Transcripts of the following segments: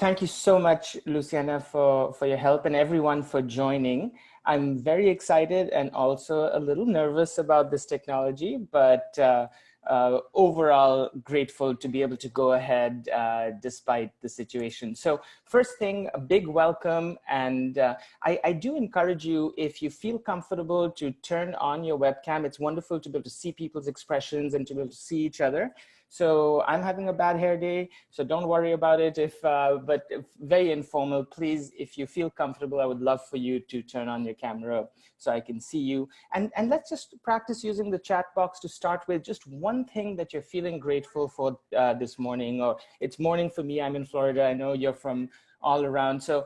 Thank you so much, Luciana, for your help and everyone for joining. I'm very excited and also a little nervous about this technology, but overall grateful to be able to go ahead despite the situation. So first thing, a big welcome. And I do encourage you, if you feel comfortable, to turn on your webcam. It's wonderful to be able to see people's expressions and to be able to see each other. So I'm having a bad hair day, so don't worry about it. But if very informal, please, if you feel comfortable, I would love for you to turn on your camera so I can see you. And let's just practice using the chat box to start with. Just one thing that you're feeling grateful for this morning, or it's morning for me, I'm in Florida. I know you're from all around. So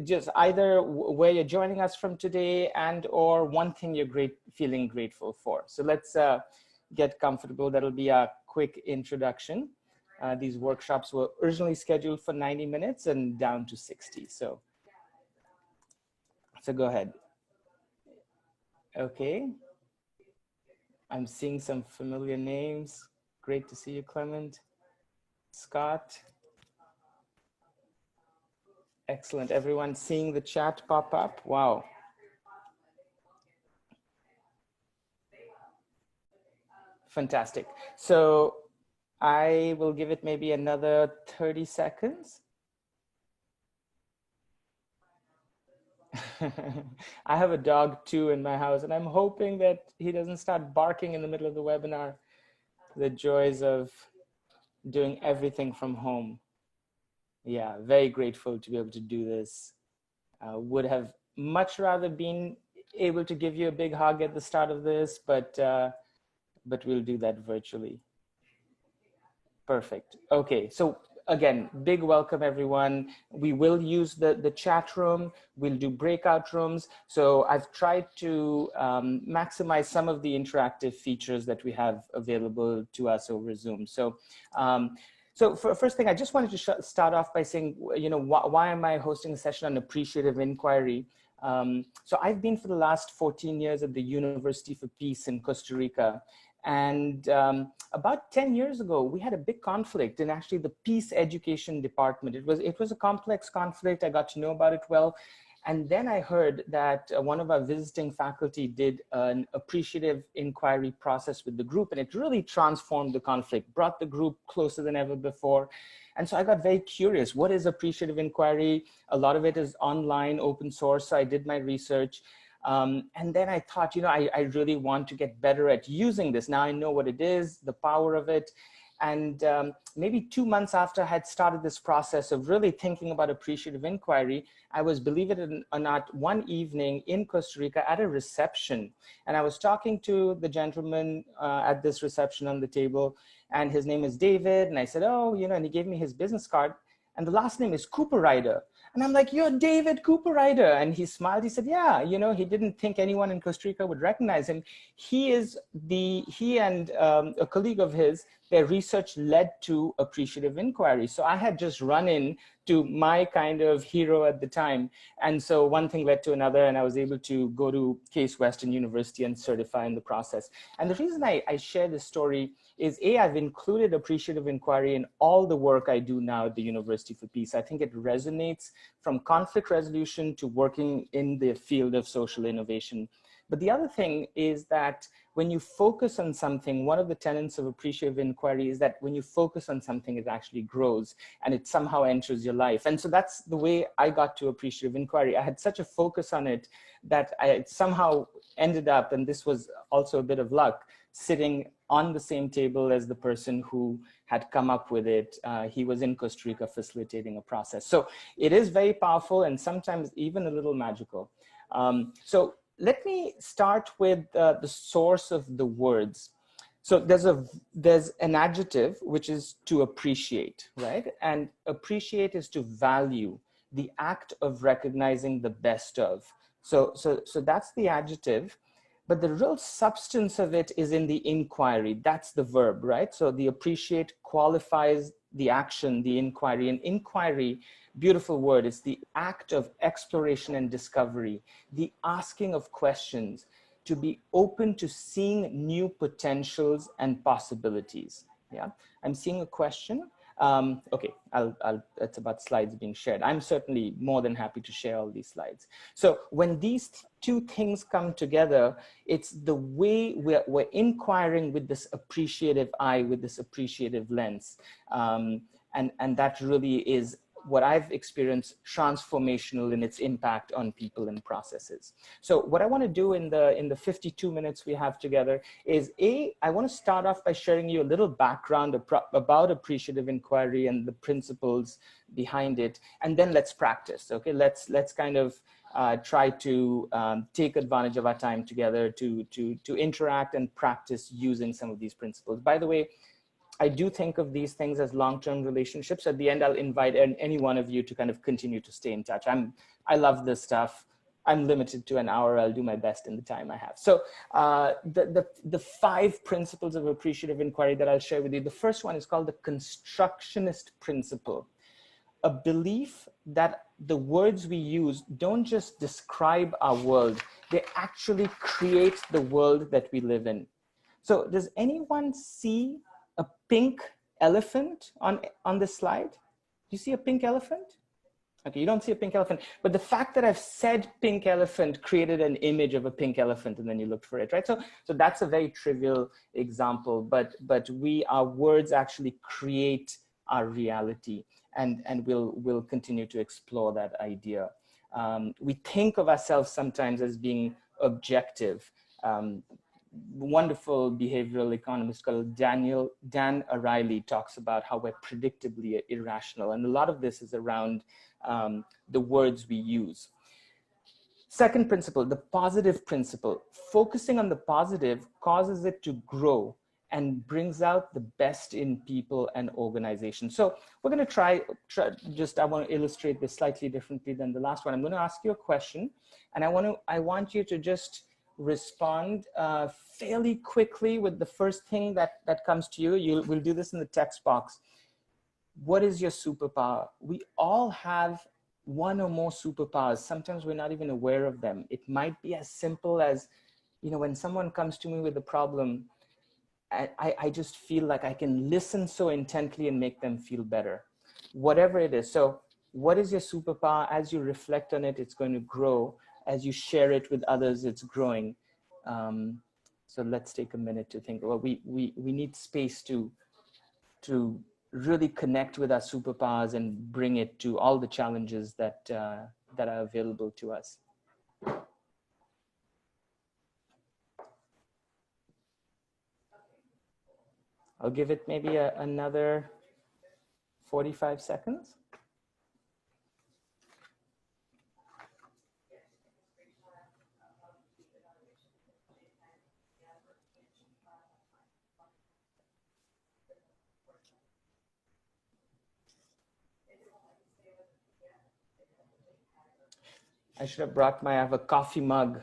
just either where you're joining us from today and or one thing you're feeling grateful for. So let's get comfortable. That'll be a quick introduction. These workshops were originally scheduled for 90 minutes and down to 60. So go ahead. Okay. I'm seeing some familiar names. Great to see you, Clement. Scott. Excellent. Everyone seeing the chat pop up? Wow. Fantastic. So I will give it maybe another 30 seconds. I have a dog too in my house, and I'm hoping that he doesn't start barking in the middle of the webinar. The joys of doing everything from home. Yeah, very grateful to be able to do this. Would have much rather been able to give you a big hug at the start of this, but we'll do that virtually. Perfect. Okay, so again, big welcome everyone. We will use the chat room. We'll do breakout rooms. So I've tried to maximize some of the interactive features that we have available to us over Zoom. So first thing, I just wanted to start off by saying, you know, why am I hosting a session on appreciative inquiry? So I've been for the last 14 years at the University for Peace in Costa Rica. And about 10 years ago, we had a big conflict in actually the peace education department. It was a complex conflict. I got to know about it well. And then I heard that one of our visiting faculty did an appreciative inquiry process with the group, and it really transformed the conflict, brought the group closer than ever before. And so I got very curious, what is appreciative inquiry? A lot of it is online, open source. So I did my research. And then I thought, you know, I really want to get better at using this. Now I know what it is, the power of it. And maybe 2 months after I had started this process of really thinking about appreciative inquiry, I was, believe it or not, one evening in Costa Rica at a reception. And I was talking to the gentleman at this reception on the table, and his name is David. And I said, oh, you know, and he gave me his business card. And the last name is Cooper Ryder. And I'm like, you're David Cooper Ryder. And he smiled. He said, yeah, you know, he didn't think anyone in Costa Rica would recognize him. He and a colleague of his, their research led to appreciative inquiry. So I had just run in to my kind of hero at the time. And so one thing led to another, and I was able to go to Case Western University and certify in the process. And the reason I share this story is I've included appreciative inquiry in all the work I do now at the University for Peace. I think it resonates from conflict resolution to working in the field of social innovation. But the other thing is that when you focus on something, one of the tenets of appreciative inquiry is that when you focus on something, it actually grows and it somehow enters your life. And so that's the way I got to appreciative inquiry. I had such a focus on it that I somehow ended up, and this was also a bit of luck, sitting on the same table as the person who had come up with it. He was in Costa Rica facilitating a process. So it is very powerful and sometimes even a little magical. So let me start with the source of the words. So there's an adjective, which is to appreciate, right? And appreciate is to value, the act of recognizing the best of. So that's the adjective. But the real substance of it is in the inquiry. That's the verb, right? So the appreciate qualifies the action, the inquiry. And inquiry, beautiful word, it's the act of exploration and discovery, the asking of questions, to be open to seeing new potentials and possibilities. Yeah, I'm seeing a question. Okay, it's about slides being shared. I'm certainly more than happy to share all these slides. So when these two things come together, it's the way we're inquiring with this appreciative eye, with this appreciative lens. And that really is what I've experienced transformational in its impact on people and processes. So what I want to do in the 52 minutes we have together is I want to start off by sharing you a little background about appreciative inquiry and the principles behind it, and then let's practice. Okay, let's kind of try to take advantage of our time together to interact and practice using some of these principles. By the way, I do think of these things as long-term relationships. At the end, I'll invite any one of you to kind of continue to stay in touch. I love this stuff. I'm limited to an hour. I'll do my best in the time I have. So the 5 principles of appreciative inquiry that I'll share with you. The first one is called the Constructionist Principle, a belief that the words we use don't just describe our world, they actually create the world that we live in. So does anyone see a pink elephant on this slide? Do you see a pink elephant? Okay, you don't see a pink elephant, but the fact that I've said pink elephant created an image of a pink elephant and then you looked for it, right? So that's a very trivial example, but our words actually create our reality, and we'll continue to explore that idea. We think of ourselves sometimes as being objective. Wonderful behavioral economist called Dan Ariely talks about how we're predictably irrational. And a lot of this is around the words we use. Second principle, the positive principle. Focusing on the positive causes it to grow and brings out the best in people and organizations. So we're going to try I want to illustrate this slightly differently than the last one. I'm going to ask you a question, and I want you to just respond fairly quickly with the first thing that comes to you. We'll do this in the text box. What is your superpower? We all have one or more superpowers. Sometimes we're not even aware of them. It might be as simple as, when someone comes to me with a problem, I just feel like I can listen so intently and make them feel better, whatever it is. So what is your superpower? As you reflect on it, it's going to grow. As you share it with others, it's growing. So let's take a minute to think. Well, we need space to really connect with our superpowers and bring it to all the challenges that are available to us. I'll give it maybe another 45 seconds. I should have brought I have a coffee mug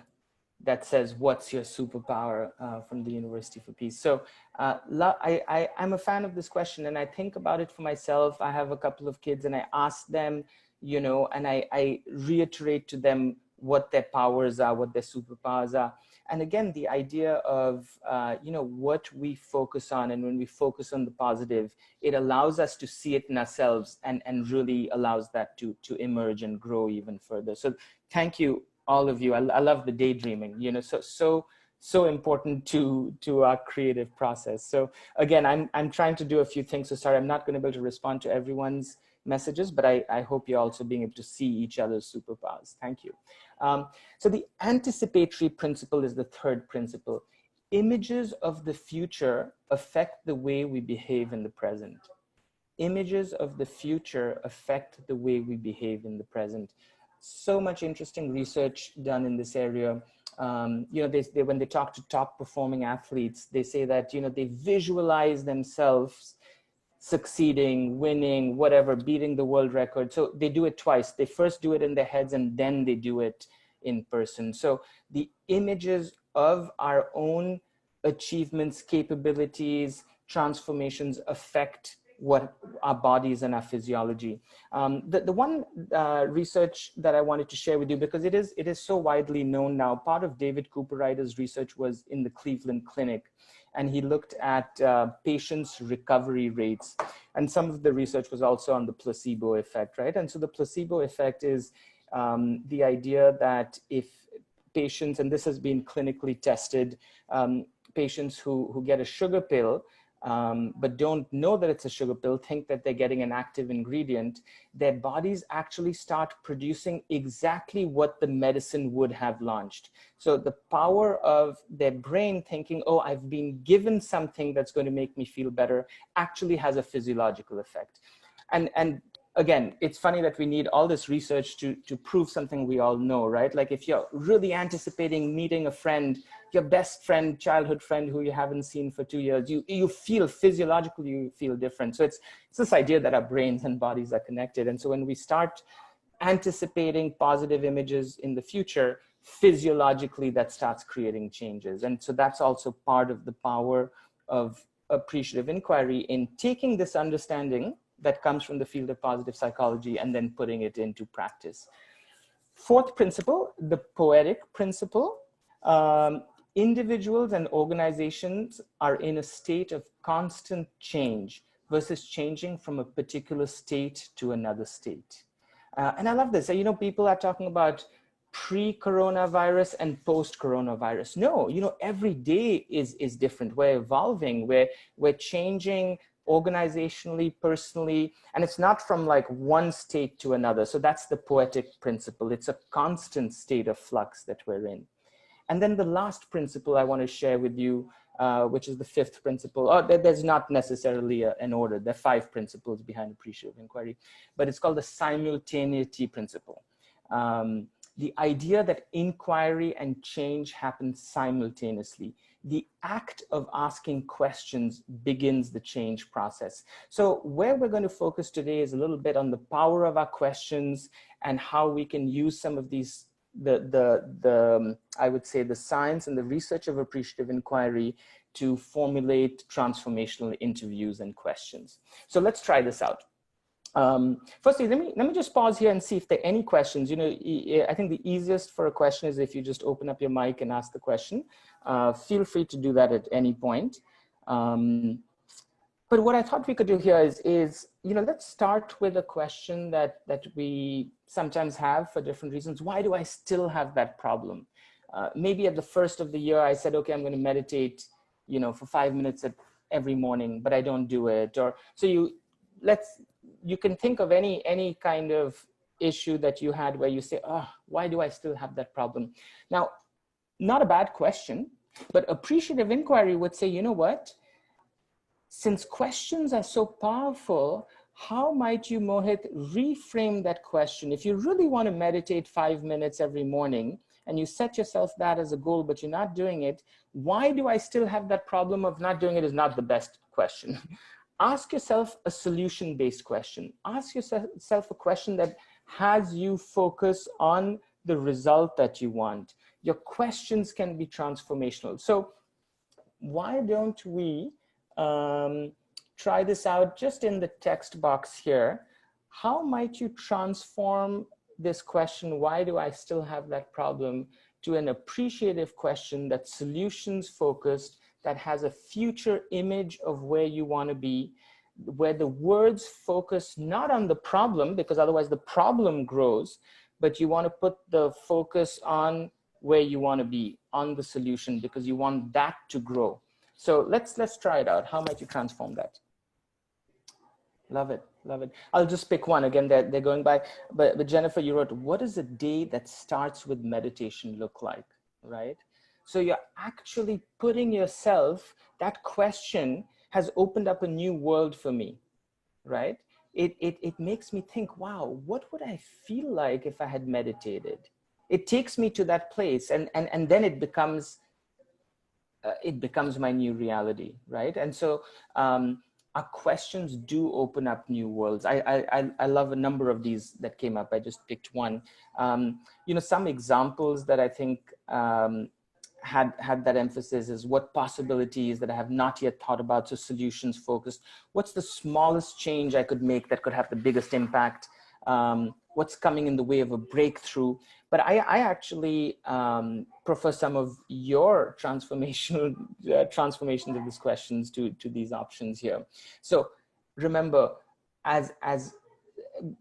that says, "What's your superpower?" From the University for Peace. So I'm a fan of this question, and I think about it for myself. I have a couple of kids and I ask them, and I reiterate to them what their powers are, what their superpowers are. And again, the idea of, what we focus on, and when we focus on the positive, it allows us to see it in ourselves and really allows that to emerge and grow even further. So thank you, all of you. I love the daydreaming, so important to our creative process. So again, I'm trying to do a few things. So sorry, I'm not going to be able to respond to everyone's messages, but I hope you're also being able to see each other's superpowers. Thank you. So the anticipatory principle is the third principle. Images of the future affect the way we behave in the present. Images of the future affect the way we behave in the present. So much interesting research done in this area. When they talk to top performing athletes, they say that, they visualize themselves succeeding, winning, whatever, beating the world record. So they do it twice. They first do it in their heads and then they do it in person. So the images of our own achievements, capabilities, transformations affect what our bodies and our physiology. The one research that I wanted to share with you, because it is so widely known now, part of David Cooperrider's research was in the Cleveland Clinic. and he looked at patients' recovery rates. And some of the research was also on the placebo effect, right? And so the placebo effect is the idea that if patients, and this has been clinically tested, patients who get a sugar pill, but don't know that it's a sugar pill, think that they're getting an active ingredient, their bodies actually start producing exactly what the medicine would have launched. So the power of their brain thinking, oh, I've been given something that's going to make me feel better, actually has a physiological effect. And again, it's funny that we need all this research to prove something we all know, right? Like if you're really anticipating meeting a friend, your best friend, childhood friend who you haven't seen for 2 years, you feel physiologically, you feel different. So it's this idea that our brains and bodies are connected. And so when we start anticipating positive images in the future, physiologically that starts creating changes. And so that's also part of the power of appreciative inquiry in taking this understanding that comes from the field of positive psychology and then putting it into practice. Fourth principle, the poetic principle. Individuals and organizations are in a state of constant change versus changing from a particular state to another state. And I love this. You know, people are talking about pre-coronavirus and post-coronavirus. No, you know, every day is different. We're evolving, we're changing organizationally, personally, and it's not from like one state to another. So that's the poetic principle. It's a constant state of flux that we're in. And then the last principle I want to share with you, which is the fifth principle. There's not necessarily an order. There are 5 principles behind appreciative inquiry, but it's called the simultaneity principle. The idea that inquiry and change happen simultaneously. The act of asking questions begins the change process. So where we're going to focus today is a little bit on the power of our questions and how we can use some of these, I would say the science and the research of appreciative inquiry to formulate transformational interviews and questions. So let's try this out. Firstly, let me just pause here and see if there are any questions. You know, I think the easiest for a question is if you just open up your mic and ask the question. Feel free to do that at any point. But what I thought we could do here is you know, let's start with a question that we sometimes have for different reasons. Why do I still have that problem? Maybe at the first of the year, I said, okay, I'm going to meditate, you know, for 5 minutes every morning, but I don't do it. Or so you can think of any kind of issue that you had where you say, oh, why do I still have that problem? Now, not a bad question, but appreciative inquiry would say, you know what? Since questions are so powerful, how might you, Mohit, reframe that question? If you really want to meditate 5 minutes every morning and you set yourself that as a goal, but you're not doing it, why do I still have that problem of not doing it is not the best question. Ask yourself a solution-based question. Ask yourself a question that has you focus on the result that you want. Your questions can be transformational. So why don't we try this out just in the text box here? How might you transform this question, why do I still have that problem, to an appreciative question that's solutions focused, that has a future image of where you want to be, where the words focus not on the problem, because otherwise the problem grows, but you want to put the focus on where you want to be, on the solution, because you want that to grow. So let's try it out. How might you transform that? Love it, love it. I'll just pick one. Again, they're going by, but Jennifer, you wrote, what does a day that starts with meditation look like, right? So you're actually putting yourself, that question has opened up a new world for me, right? It makes me think, wow, what would I feel like if I had meditated? It takes me to that place, and then it becomes my new reality, right? And so our questions do open up new worlds. I love a number of these that came up. I just picked one. You know, some examples that I think had that emphasis is what possibilities that I have not yet thought about, so solutions focused. What's the smallest change I could make that could have the biggest impact? what's coming in the way of a breakthrough. But I actually prefer some of your transformations of these questions to these options here. So remember,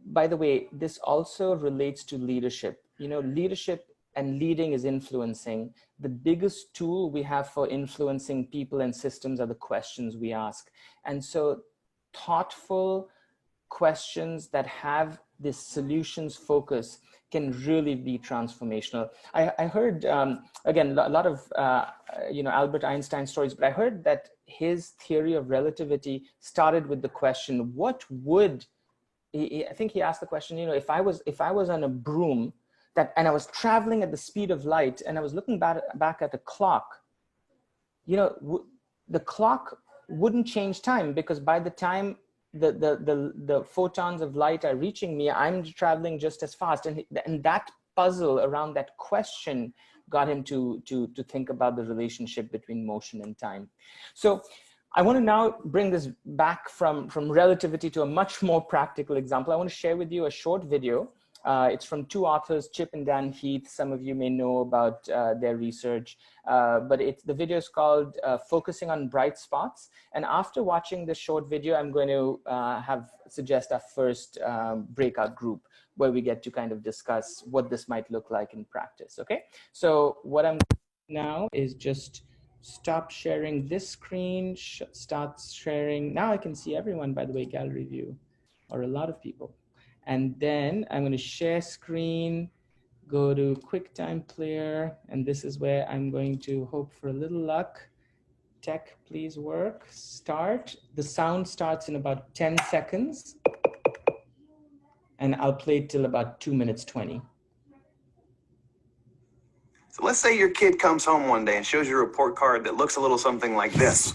by the way, this also relates to leadership. You know, leadership and leading is influencing. The biggest tool we have for influencing people and systems are the questions we ask. And so thoughtful questions that have this solutions focus can really be transformational. I heard, again, a lot of, Albert Einstein stories, but I heard that his theory of relativity started with the question, what would, I think he asked the question, if I was on a broom and I was traveling at the speed of light and I was looking back at the clock, the clock wouldn't change time, because by the time the photons of light are reaching me, I'm traveling just as fast. And that puzzle around that question got him to think about the relationship between motion and time. So I want to now bring this back from relativity to a much more practical example. I want to share with you a short video. It's from two authors, Chip and Dan Heath. Some of you may know about their research, but the video is called Focusing on Bright Spots. And after watching this short video, I'm going to suggest our first breakout group where we get to kind of discuss what this might look like in practice, okay? So what I'm doing now is just stop sharing this screen, start sharing. Now I can see everyone, by the way, gallery view, or a lot of people. And then I'm going to share screen, go to QuickTime Player, and this is where I'm going to hope for a little luck. Tech, please work. Start. The sound starts in about 10 seconds. And I'll play it till about 2 minutes 20. So let's say your kid comes home one day and shows you a report card that looks a little something like this.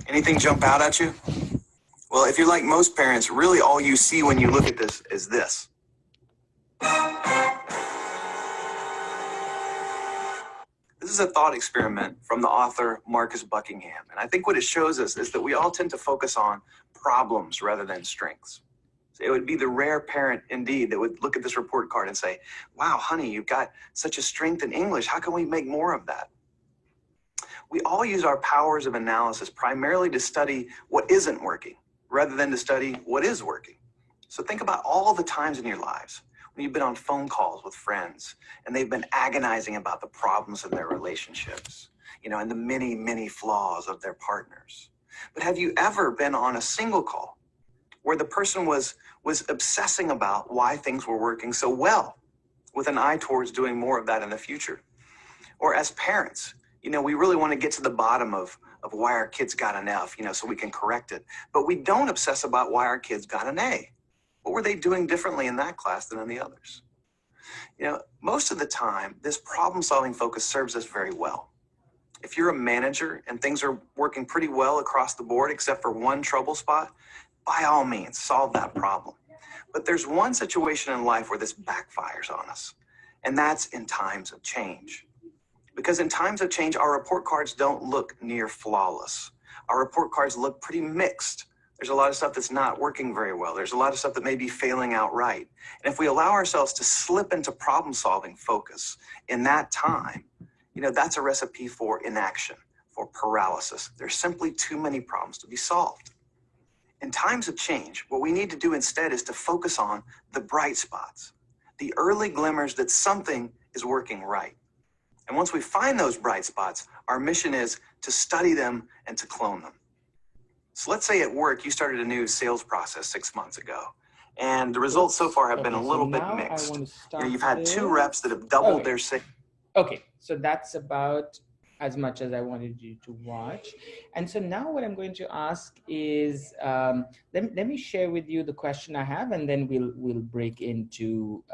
Anything jump out at you? Well, if you're like most parents, really all you see when you look at this is this. This is a thought experiment from the author Marcus Buckingham. And I think what it shows us is that we all tend to focus on problems rather than strengths. So it would be the rare parent indeed that would look at this report card and say, wow, honey, you've got such a strength in English. How can we make more of that? We all use our powers of analysis primarily to study what isn't working, rather than to study what is working. So think about all the times in your lives when you've been on phone calls with friends and they've been agonizing about the problems in their relationships, and the many, many flaws of their partners. But have you ever been on a single call where the person was obsessing about why things were working so well, with an eye towards doing more of that in the future? Or as parents, we really want to get to the bottom of why our kids got an F, so we can correct it. But we don't obsess about why our kids got an A. What were they doing differently in that class than in the others? Most of the time, this problem-solving focus serves us very well. If you're a manager and things are working pretty well across the board, except for one trouble spot, by all means, solve that problem. But there's one situation in life where this backfires on us, and that's in times of change. Because in times of change, our report cards don't look near flawless. Our report cards look pretty mixed. There's a lot of stuff that's not working very well. There's a lot of stuff that may be failing outright. And if we allow ourselves to slip into problem-solving focus in that time, that's a recipe for inaction, for paralysis. There's simply too many problems to be solved. In times of change, what we need to do instead is to focus on the bright spots, the early glimmers that something is working right. And once we find those bright spots, our mission is to study them and to clone them. So let's say at work, you started a new sales process 6 months ago, and the results so far have been a little bit mixed. You've had 2 reps that have doubled their sales. Okay, so that's about as much as I wanted you to watch. And so now what I'm going to ask is, let me share with you the question I have, and then we'll break into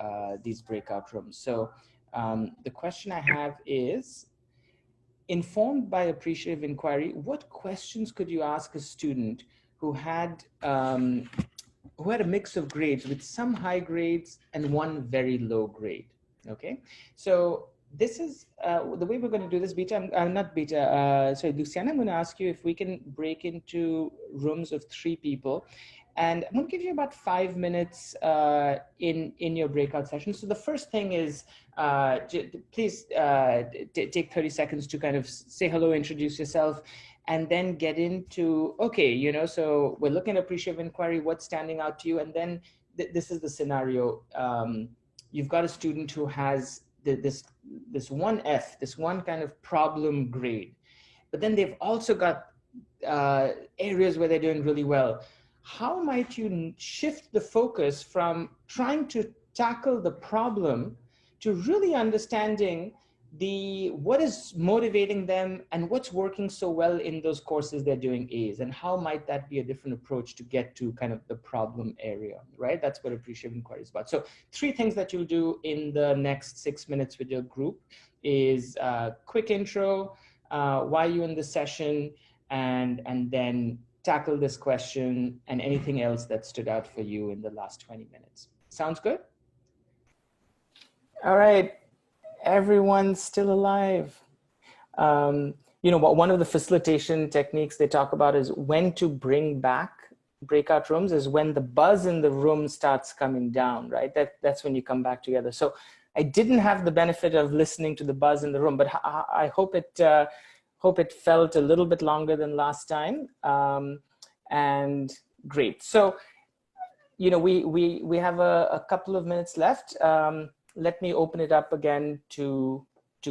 these breakout rooms. So the question I have is, informed by appreciative inquiry, what questions could you ask a student who had a mix of grades, with some high grades and one very low grade? Okay, so this is the way we're going to do this. Luciana, I'm going to ask you if we can break into rooms of 3 people, And I'm going to give you about 5 minutes in your breakout session. So the first thing is, please take 30 seconds to kind of say hello, introduce yourself, and then get into, okay, you know, so we're looking at appreciative inquiry, what's standing out to you? And then this is the scenario. You've got a student who has this one F, this one kind of problem grade, but then they've also got areas where they're doing really well. How might you shift the focus from trying to tackle the problem to really understanding what is motivating them and what's working so well in those courses they're doing A's, and how might that be a different approach to get to kind of the problem area, right? That's what appreciative inquiry is about. So 3 things that you'll do in the next 6 minutes with your group is quick intro, why you in the session, and then tackle this question and anything else that stood out for you in the last 20 minutes. Sounds good? All right, everyone's still alive. You know, one of the facilitation techniques they talk about is when to bring back breakout rooms is when the buzz in the room starts coming down, right? That's when you come back together. So I didn't have the benefit of listening to the buzz in the room, but I hope it felt a little bit longer than last time. And great. So, you know, we have a couple of minutes left. Let me open it up again to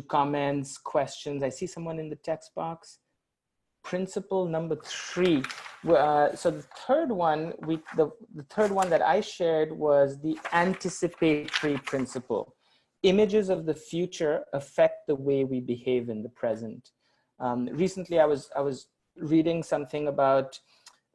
comments, questions. I see someone in the text box. Principle number 3. So the third one, the third one that I shared was the anticipatory principle. Images of the future affect the way we behave in the present. Recently, I was reading something about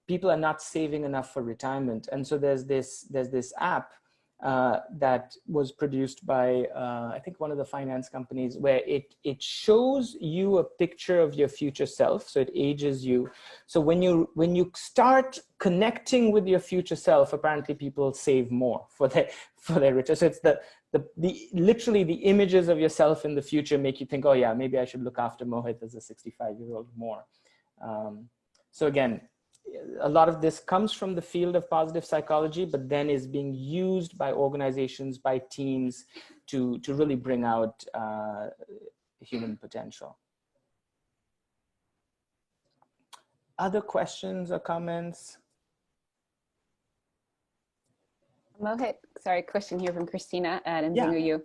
people are not saving enough for retirement, and so there's this app that was produced by I think one of the finance companies, where it shows you a picture of your future self, so it ages you. So when you start connecting with your future self, apparently people save more for their return. So it's literally the images of yourself in the future make you think, oh yeah, maybe I should look after Mohit as a 65-year-old more. So again, a lot of this comes from the field of positive psychology, but then is being used by organizations, by teams to really bring out human potential. Other questions or comments? Mohit, sorry, question here from Christina at Nzinguyu. Yeah.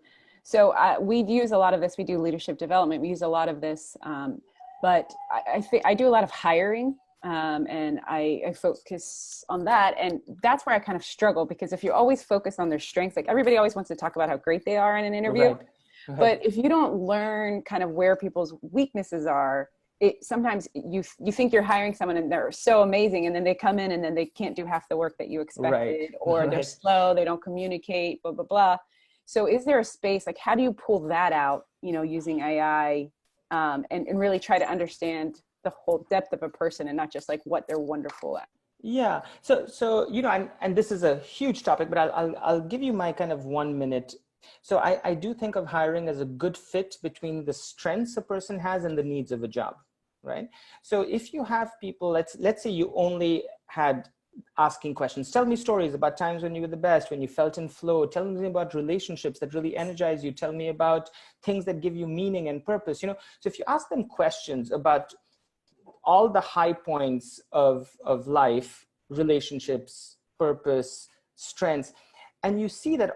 So we use a lot of this. We do leadership development. We use a lot of this, but I think I do a lot of hiring. And I focus on that. And that's where I kind of struggle, because if you always focus on their strengths, like everybody always wants to talk about how great they are in an interview, right. But if you don't learn kind of where people's weaknesses are, sometimes you think you're hiring someone and they're so amazing, and then they come in and then they can't do half the work that you expected, right. or right. they're slow, they don't communicate, blah, blah, blah. So is there a space, like how do you pull that out, you know, using AI, and really try to understand the whole depth of a person and not just like what they're wonderful at? Yeah. So you know, and this is a huge topic, but I'll give you my kind of 1 minute. So I do think of hiring as a good fit between the strengths a person has and the needs of a job, right? So if you have people, let's say you only had asking questions, tell me stories about times when you were the best, when you felt in flow, tell me about relationships that really energize you, tell me about things that give you meaning and purpose, you know. So if you ask them questions about all the high points of life, relationships, purpose, strengths, and you see that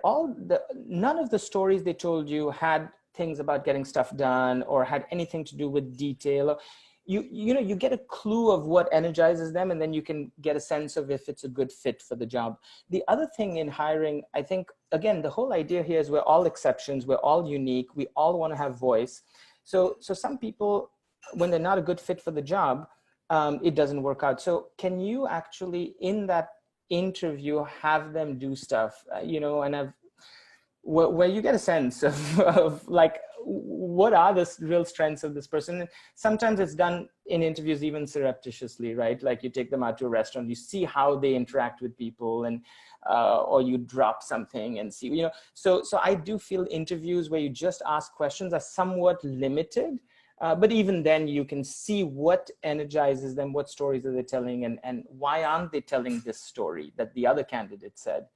none of the stories they told you had things about getting stuff done or had anything to do with detail. You know, you get a clue of what energizes them, and then you can get a sense of if it's a good fit for the job. The other thing in hiring, I think, again, the whole idea here is we're all exceptions, we're all unique, we all want to have voice. So some people, when they're not a good fit for the job, it doesn't work out. So can you actually, in that interview, have them do stuff, you know, and where you get a sense of like, what are the real strengths of this person? And sometimes it's done in interviews even surreptitiously, right? Like you take them out to a restaurant, you see how they interact with people, and or you drop something and see, you know. So I do feel interviews where you just ask questions are somewhat limited. But even then, you can see what energizes them, what stories are they telling, and why aren't they telling this story that the other candidate said.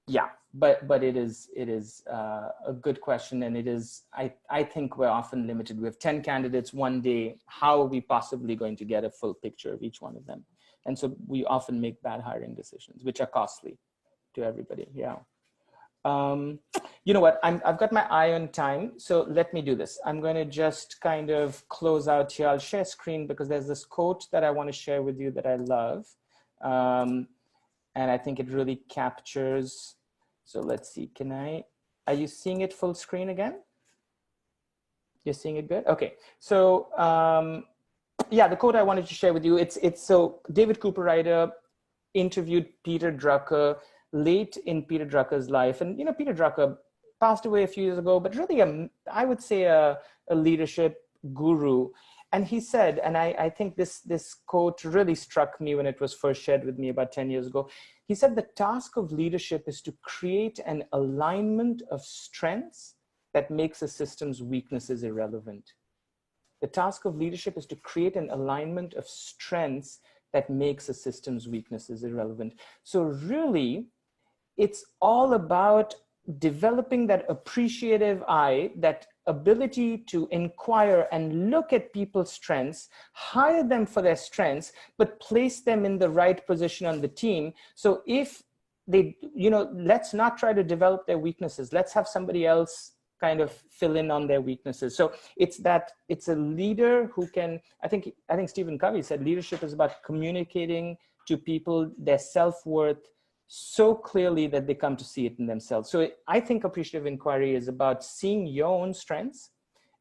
Yeah, but it is a good question, and it is, I think we're often limited. We have 10 candidates one day. How are we possibly going to get a full picture of each one of them? And so we often make bad hiring decisions, which are costly to everybody. Yeah. You know what? I've got my eye on time, so let me do this. I'm going to just kind of close out here. I'll share screen because there's this quote that I want to share with you that I love, and I think it really captures. So let's see. Are you seeing it full screen again? You're seeing it good? Okay. So yeah, the quote I wanted to share with you. It's so David Cooper interviewed Peter Drucker late in Peter Drucker's life. And, you know, Peter Drucker passed away a few years ago, but really, I would say a leadership guru. And he said, and I think this quote really struck me when it was first shared with me about 10 years ago. He said, the task of leadership is to create an alignment of strengths that makes a system's weaknesses irrelevant. The task of leadership is to create an alignment of strengths that makes a system's weaknesses irrelevant. So really, it's all about developing that appreciative eye, that ability to inquire and look at people's strengths, hire them for their strengths, but place them in the right position on the team. So if they, you know, let's not try to develop their weaknesses. Let's have somebody else kind of fill in on their weaknesses. So it's a leader who can, I think Stephen Covey said leadership is about communicating to people their self-worth so clearly that they come to see it in themselves. So I think appreciative inquiry is about seeing your own strengths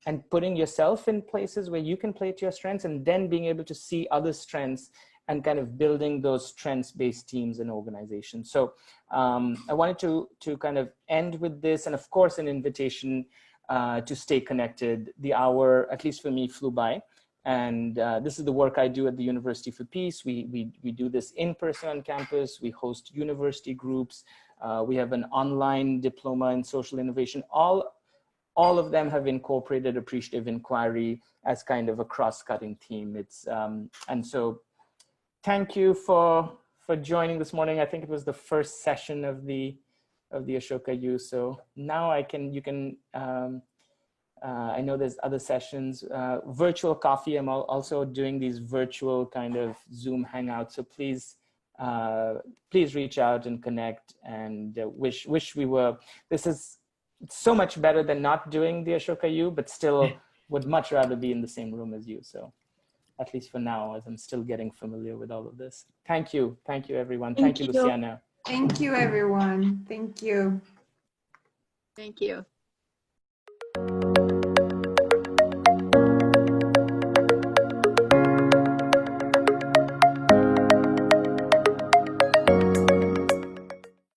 and putting yourself in places where you can play to your strengths, and then being able to see other strengths and kind of building those strengths-based teams and organizations. So I wanted to kind of end with this, and of course an invitation to stay connected. The hour, at least for me, flew by. And this is the work I do at the University for Peace. We do this in person on campus. We host university groups. We have an online diploma in social innovation. All of them have incorporated appreciative inquiry as kind of a cross-cutting theme. It's and so thank you for joining this morning. I think it was the first session of the Ashoka U. So now you can. I know there's other sessions, virtual coffee. I'm also doing these virtual kind of Zoom hangouts. So please reach out and connect, and wish we were, this is so much better than not doing the Ashoka U, but still would much rather be in the same room as you. So at least for now, as I'm still getting familiar with all of this. Thank you everyone. Thank you, Luciana. Thank you everyone. Thank you. Thank you.